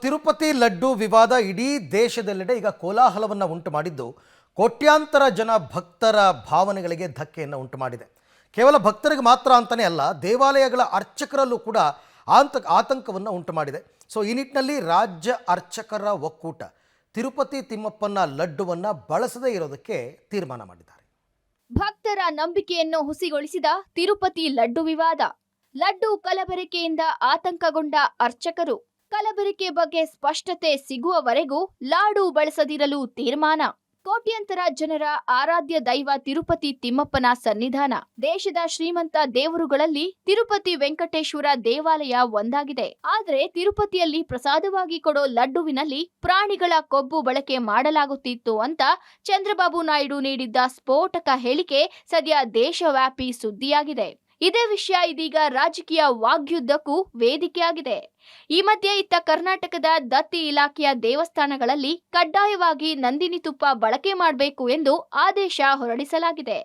ತಿರುಪತಿ ಲಡ್ಡು ವಿವಾದ ಇಡೀ ದೇಶದೆಲ್ಲೆಡೆ ಈಗ ಕೋಲಾಹಲವನ್ನು ಉಂಟು ಮಾಡಿದ್ದು ಕೋಟ್ಯಾಂತರ ಜನ ಭಕ್ತರ ಭಾವನೆಗಳಿಗೆ ಧಕ್ಕೆಯನ್ನು ಉಂಟು ಮಾಡಿದೆ. ಕೇವಲ ಭಕ್ತರಿಗೆ ಮಾತ್ರ ಅಂತಾನೆ ಅಲ್ಲ, ದೇವಾಲಯಗಳ ಅರ್ಚಕರಲ್ಲೂ ಕೂಡ ಆತಂಕವನ್ನು ಉಂಟು ಮಾಡಿದೆ. ಈ ನಿಟ್ಟಿನಲ್ಲಿ ರಾಜ್ಯ ಅರ್ಚಕರ ಒಕ್ಕೂಟ ತಿರುಪತಿ ತಿಮ್ಮಪ್ಪನ ಲಡ್ಡುವನ್ನು ಬಳಸದೇ ಇರೋದಕ್ಕೆ ತೀರ್ಮಾನ ಮಾಡಿದ್ದಾರೆ. ಭಕ್ತರ ನಂಬಿಕೆಯನ್ನು ಹುಸಿಗೊಳಿಸಿದ ತಿರುಪತಿ ಲಡ್ಡು ವಿವಾದ. ಲಡ್ಡು ಕಲಬೆರಕೆಯಿಂದ ಆತಂಕಗೊಂಡ ಅರ್ಚಕರು. ಕಲಬೆರಕೆ ಬಗ್ಗೆ ಸ್ಪಷ್ಟತೆ ಸಿಗುವವರೆಗೂ ಲಾಡು ಬಳಸದಿರಲು ತೀರ್ಮಾನ. ಕೋಟ್ಯಂತರ ಜನರ ಆರಾಧ್ಯ ದೈವ ತಿರುಪತಿ ತಿಮ್ಮಪ್ಪನ ಸನ್ನಿಧಾನ. ದೇಶದ ಶ್ರೀಮಂತ ದೇವರುಗಳಲ್ಲಿ ತಿರುಪತಿ ವೆಂಕಟೇಶ್ವರ ದೇವಾಲಯ ಒಂದಾಗಿದೆ. ಆದರೆ ತಿರುಪತಿಯಲ್ಲಿ ಪ್ರಸಾದವಾಗಿ ಕೊಡೋ ಲಡ್ಡುವಿನಲ್ಲಿ ಪ್ರಾಣಿಗಳ ಕೊಬ್ಬು ಬಳಕೆ ಮಾಡಲಾಗುತ್ತಿತ್ತು ಅಂತ ಚಂದ್ರಬಾಬು ನಾಯ್ಡು ನೀಡಿದ್ದ ಸ್ಫೋಟಕ ಹೇಳಿಕೆ ಸದ್ಯ ದೇಶವ್ಯಾಪಿ ಸುದ್ದಿಯಾಗಿದೆ. ಇದೇ ವಿಷಯ ಇದೀಗ ರಾಜಕೀಯ ವಾಗ್ಯುದ್ಧಕ್ಕೂ ವೇದಿಕೆಯಾಗಿದೆ. ಈ ಮಧ್ಯೆ ಇತ್ತ ಕರ್ನಾಟಕದ ದತ್ತಿ ಇಲಾಖೆಯ ದೇವಸ್ಥಾನಗಳಲ್ಲಿ ಕಡ್ಡಾಯವಾಗಿ ನಂದಿನಿ ತುಪ್ಪ ಬಳಕೆ ಮಾಡಬೇಕು ಎಂದು ಆದೇಶ ಹೊರಡಿಸಲಾಗಿದೆ.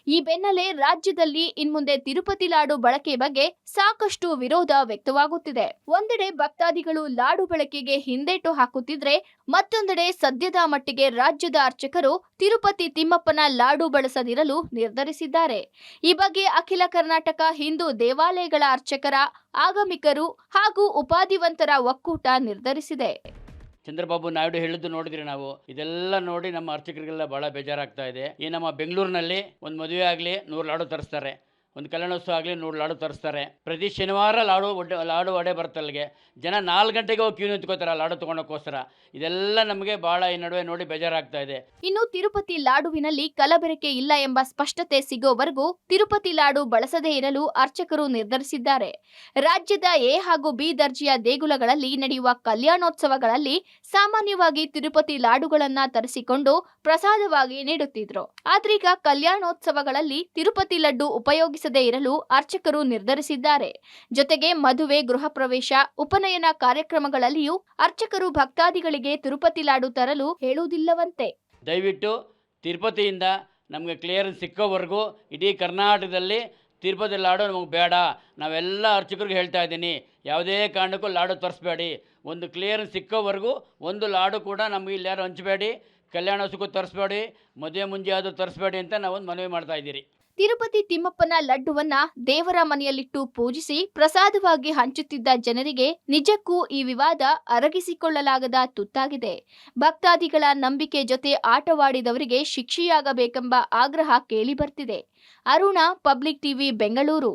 ಈ ಬೆನ್ನಲ್ಲೇ ರಾಜ್ಯದಲ್ಲಿ ಇನ್ಮುಂದೆ ತಿರುಪತಿ ಲಾಡು ಬಳಕೆ ಬಗ್ಗೆ ಸಾಕಷ್ಟು ವಿರೋಧ ವ್ಯಕ್ತವಾಗುತ್ತಿದೆ. ಒಂದೆಡೆ ಭಕ್ತಾದಿಗಳು ಲಾಡು ಬಳಕೆಗೆ ಹಿಂದೇಟು ಹಾಕುತ್ತಿದ್ರೆ, ಮತ್ತೊಂದೆಡೆ ಸದ್ಯದ ಮಟ್ಟಿಗೆ ರಾಜ್ಯದ ಅರ್ಚಕರು ತಿರುಪತಿ ತಿಮ್ಮಪ್ಪನ ಲಾಡು ಬಳಸದಿರಲು ನಿರ್ಧರಿಸಿದ್ದಾರೆ. ಈ ಬಗ್ಗೆ ಅಖಿಲ ಕರ್ನಾಟಕ ಹಿಂದೂ ದೇವಾಲಯಗಳ ಅರ್ಚಕರ, ಆಗಮಿಕರು ಹಾಗೂ ಉಪಾಧಿವಂತರ ಒಕ್ಕೂಟ ನಿರ್ಧರಿಸಿದೆ. ಚಂದ್ರಬಾಬು ನಾಯ್ಡು ಹೇಳಿದ್ದು ನೋಡಿದ್ರಿ ನಾವು. ಇದೆಲ್ಲ ನೋಡಿ ನಮ್ಮ ಅರ್ಚಕರಿಗೆಲ್ಲ ಭಾಳ ಬೇಜಾರಾಗ್ತಾ ಇದೆ. ಈ ನಮ್ಮ ಬೆಂಗಳೂರಿನಲ್ಲಿ ಒಂದು ಮದುವೆ ಆಗಲಿ 100 ಲಾಡು ತರಿಸ್ತಾರೆ, ಒಂದು ಕಲ್ಯಾಣೋತ್ಸವ ಆಗಲಿ 100 ಲಾಡು ತರಿಸ್ತಾರೆ. ಪ್ರತಿ ಶನಿವಾರ ಲಾಡು ವಡೆ ಬರುತ್ತೆ ಅಲ್ಲಿಗೆ. ಜನ 4 ಗಂಟೆಗೆ ಹೋಗಿ ಕ್ಯೂ ನಿಂತ್ಕೋತಾರೆ ಲಾಡು ತೊಗೊಳಕ್ಕೋಸ್ಕರ. ಇದೆಲ್ಲ ನಮಗೆ ಭಾಳ ಈ ನಡುವೆ ನೋಡಿ ಬೇಜಾರಾಗ್ತಾ ಇದೆ. ಇನ್ನು ತಿರುಪತಿ ಲಾಡುವಿನಲ್ಲಿ ಕಲಬೆರಕೆ ಇಲ್ಲ ಎಂಬ ಸ್ಪಷ್ಟತೆ ಸಿಗೋವರೆಗೂ ತಿರುಪತಿ ಲಾಡು ಬಳಸದೇ ಇರಲು ಅರ್ಚಕರು ನಿರ್ಧರಿಸಿದ್ದಾರೆ. ರಾಜ್ಯದ ಎ ಹಾಗೂ ಬಿ ದರ್ಜೆಯ ದೇಗುಲಗಳಲ್ಲಿ ನಡೆಯುವ ಕಲ್ಯಾಣೋತ್ಸವಗಳಲ್ಲಿ ಸಾಮಾನ್ಯವಾಗಿ ತಿರುಪತಿ ಲಾಡುಗಳನ್ನ ತರಿಸಿಕೊಂಡು ಪ್ರಸಾದವಾಗಿ ನೀಡುತ್ತಿದ್ರು. ಆದ್ರೀಗ ಕಲ್ಯಾಣೋತ್ಸವಗಳಲ್ಲಿ ತಿರುಪತಿ ಲಡ್ಡು ಉಪಯೋಗಿಸದೇ ಇರಲು ಅರ್ಚಕರು ನಿರ್ಧರಿಸಿದ್ದಾರೆ. ಜೊತೆಗೆ ಮದುವೆ, ಗೃಹ ಪ್ರವೇಶ, ಉಪನಯನ ಕಾರ್ಯಕ್ರಮಗಳಲ್ಲಿಯೂ ಅರ್ಚಕರು ಭಕ್ತಾದಿಗಳಿಗೆ ತಿರುಪತಿ ಲಾಡು ತರಲು ಹೇಳುವುದಿಲ್ಲವಂತೆ. ದಯವಿಟ್ಟು ತಿರುಪತಿಯಿಂದ ನಮಗೆ ಕ್ಲಿಯರೆನ್ಸ್ ಸಿಕ್ಕೋವರೆಗೂ ಇಡೀ ಕರ್ನಾಟಕದಲ್ಲಿ ತಿರುಪತಿ ಲಾಡು ನಮಗೆ ಬೇಡ. ನಾವೆಲ್ಲ ಅರ್ಚಕರಿಗೆ ಹೇಳ್ತಾ ಇದ್ದೀನಿ, ಯಾವುದೇ ಕಾರಣಕ್ಕೂ ಲಾಡು ತರಿಸ್ಬೇಡಿ. ಒಂದು ಕ್ಲಿಯರೆನ್ಸ್ ಸಿಕ್ಕೋವರೆಗೂ ಒಂದು ಲಾಡು ಕೂಡ ನಮಗೆ ಇಲ್ಲಿ ಯಾರು ಹಂಚಬೇಡಿ, ಕಲ್ಯಾಣೋತ್ಸವಕ್ಕೂ ತರಿಸ್ಬೇಡಿ, ಮದುವೆ ಮುಂಜೆ ಆದರೂ ತರಿಸ್ಬೇಡಿ ಅಂತ ನಾವೊಂದು ಮನವಿ ಮಾಡ್ತಾ ಇದ್ದೀರಿ. ತಿರುಪತಿ ತಿಮ್ಮಪ್ಪನ ಲಡ್ಡುವನ್ನ ದೇವರ ಮನೆಯಲ್ಲಿಟ್ಟು ಪೂಜಿಸಿ ಪ್ರಸಾದವಾಗಿ ಹಂಚುತ್ತಿದ್ದ ಜನರಿಗೆ ನಿಜಕ್ಕೂ ಈ ವಿವಾದ ಅರಗಿಸಿಕೊಳ್ಳಲಾಗದ ತುತ್ತಾಗಿದೆ. ಭಕ್ತಾದಿಗಳ ನಂಬಿಕೆ ಜೊತೆ ಆಟವಾಡಿದವರಿಗೆ ಶಿಕ್ಷೆಯಾಗಬೇಕೆಂಬ ಆಗ್ರಹ ಕೇಳಿಬರ್ತಿದೆ. Aruna, public TV, Bengaluru.